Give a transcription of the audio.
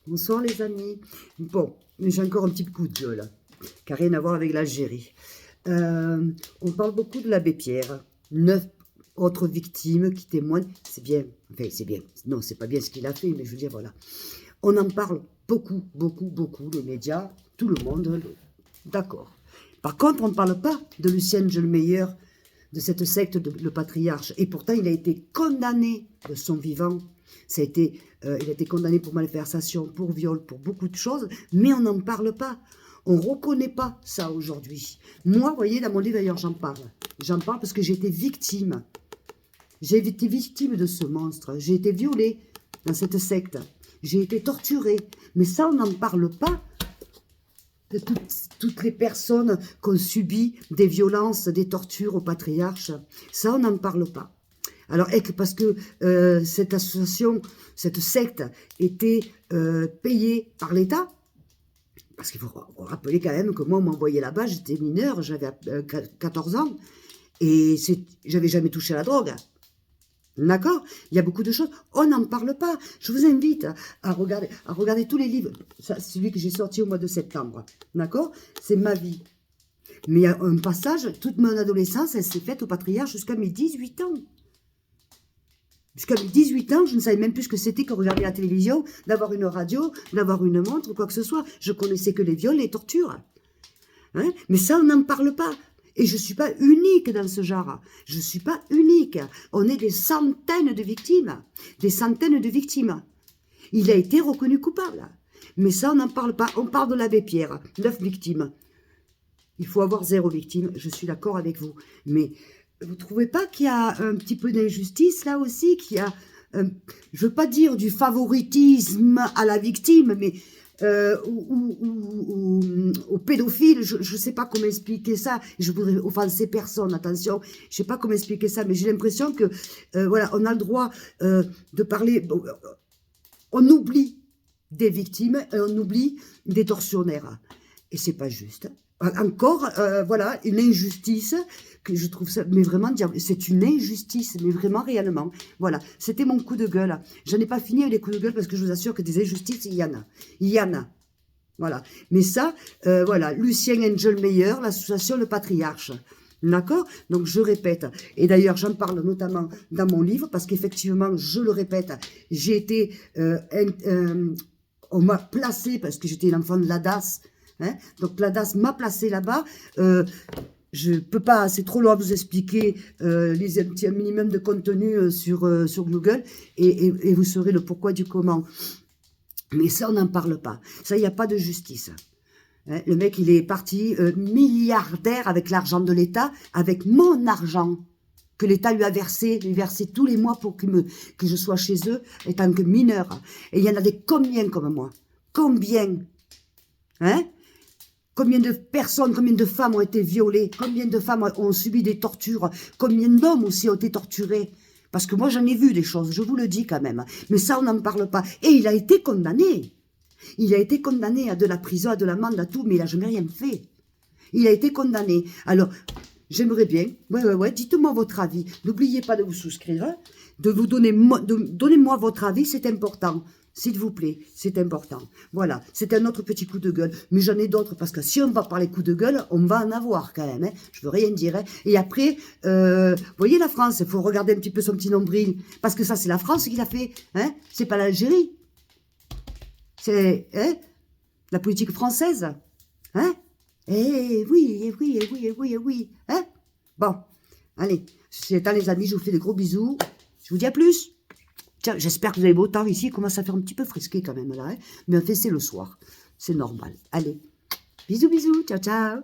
Bonsoir les amis. Bon, j'ai encore un petit coup de gueule, qui n'a rien à voir avec l'Algérie. On parle beaucoup de l'abbé Pierre. 9 autres victimes qui témoignent. C'est bien, enfin c'est bien. Non, c'est pas bien ce qu'il a fait, mais je veux dire, voilà. On en parle beaucoup, beaucoup, beaucoup, les médias, tout le monde, d'accord. Par contre, on ne parle pas de Lucien Gelmeyer, de cette secte, le patriarche. Et pourtant, il a été condamné de son vivant. Ça a été, il a été condamné pour malversation, pour viol, pour beaucoup de choses, mais on n'en parle pas. On ne reconnaît pas ça aujourd'hui. Moi, vous voyez, dans mon livre, d'ailleurs, j'en parle. J'en parle parce que j'ai été victime. J'ai été victime de ce monstre. J'ai été violée dans cette secte. J'ai été torturée. Mais ça, on n'en parle pas. De toutes les personnes qui ont subi des violences, des tortures au patriarche. Ça, on n'en parle pas. Alors, parce que cette association, cette secte était payée par l'État, parce qu'il faut rappeler quand même que moi, on m'envoyait là-bas, j'étais mineure, j'avais 14 ans, et j'avais jamais touché à la drogue. D'accord? Il y a beaucoup de choses. On n'en parle pas. Je vous invite à regarder tous les livres. Celui que j'ai sorti au mois de septembre. D'accord? C'est ma vie. Mais il y a un passage, toute mon adolescence, elle s'est faite au patriarche jusqu'à mes 18 ans. Jusqu'à mes 18 ans, je ne savais même plus ce que c'était que regarder la télévision, d'avoir une radio, d'avoir une montre ou quoi que ce soit. Je connaissais que les viols, les tortures. Hein? Mais ça, on n'en parle pas. Et je ne suis pas unique dans ce genre. Je ne suis pas unique. On est des centaines de victimes. Des centaines de victimes. Il a été reconnu coupable. Mais ça, on n'en parle pas. On parle de l'abbé Pierre. 9 victimes. Il faut avoir 0 victime. Je suis d'accord avec vous. Mais vous ne trouvez pas qu'il y a un petit peu d'injustice là aussi, qu'il y a, je ne veux pas dire du favoritisme à la victime, mais aux pédophiles, je ne sais pas comment expliquer ça, je voudrais offenser personne, attention, je ne sais pas comment expliquer ça, mais j'ai l'impression que, voilà, on a le droit de parler, on oublie des victimes et on oublie des tortionnaires, et c'est pas juste. Encore, voilà, une injustice, que je trouve ça, mais vraiment, c'est une injustice, mais vraiment, réellement. Voilà, c'était mon coup de gueule. Je n'ai pas fini avec les coups de gueule parce que je vous assure que des injustices, il y en a. Il y en a. Voilà. Mais ça, voilà, Lucien Engelmeyer, l'association Le Patriarche. D'accord? Donc, je répète. Et d'ailleurs, j'en parle notamment dans mon livre parce qu'effectivement, je le répète, j'ai été, on m'a placé parce que j'étais l'enfant de l'ADAS. Hein, donc l'ADAS m'a placé là-bas. Je peux pas, c'est trop long à vous expliquer un minimum de contenu sur Google et vous saurez le pourquoi du comment. Mais ça, on n'en parle pas. Ça, il n'y a pas de justice. Hein, le mec, il est parti milliardaire avec l'argent de l'État, avec mon argent que l'État lui a versé tous les mois pour que je sois chez eux étant que mineur. Et il y en a des combien comme moi? Combien? Hein? Combien de personnes, combien de femmes ont été violées? Combien de femmes ont subi des tortures? Combien d'hommes aussi ont été torturés? Parce que moi, j'en ai vu des choses, je vous le dis quand même. Mais ça, on n'en parle pas. Et il a été condamné. Il a été condamné à de la prison, à de l'amende, à tout, mais il n'a jamais rien fait. Il a été condamné. Alors, j'aimerais bien, ouais, dites-moi votre avis. N'oubliez pas de vous souscrire, hein, de vous donnez-moi votre avis, c'est important. S'il vous plaît, c'est important. Voilà, c'est un autre petit coup de gueule. Mais j'en ai d'autres, parce que si on va parler coup de gueule, on va en avoir quand même. Hein. Je veux rien dire. Hein. Et après, vous voyez la France, il faut regarder un petit peu son petit nombril. Parce que ça, c'est la France qui l'a fait. Hein. C'est pas l'Algérie. C'est la politique française. Hein. Oui. Hein. Bon, allez. C'est le temps, les amis, je vous fais des gros bisous. Je vous dis à plus. Tiens, j'espère que vous avez beau temps ici. Il commence à faire un petit peu frisqué quand même là. Hein, mais en fait, c'est le soir. C'est normal. Allez. Bisous. Ciao.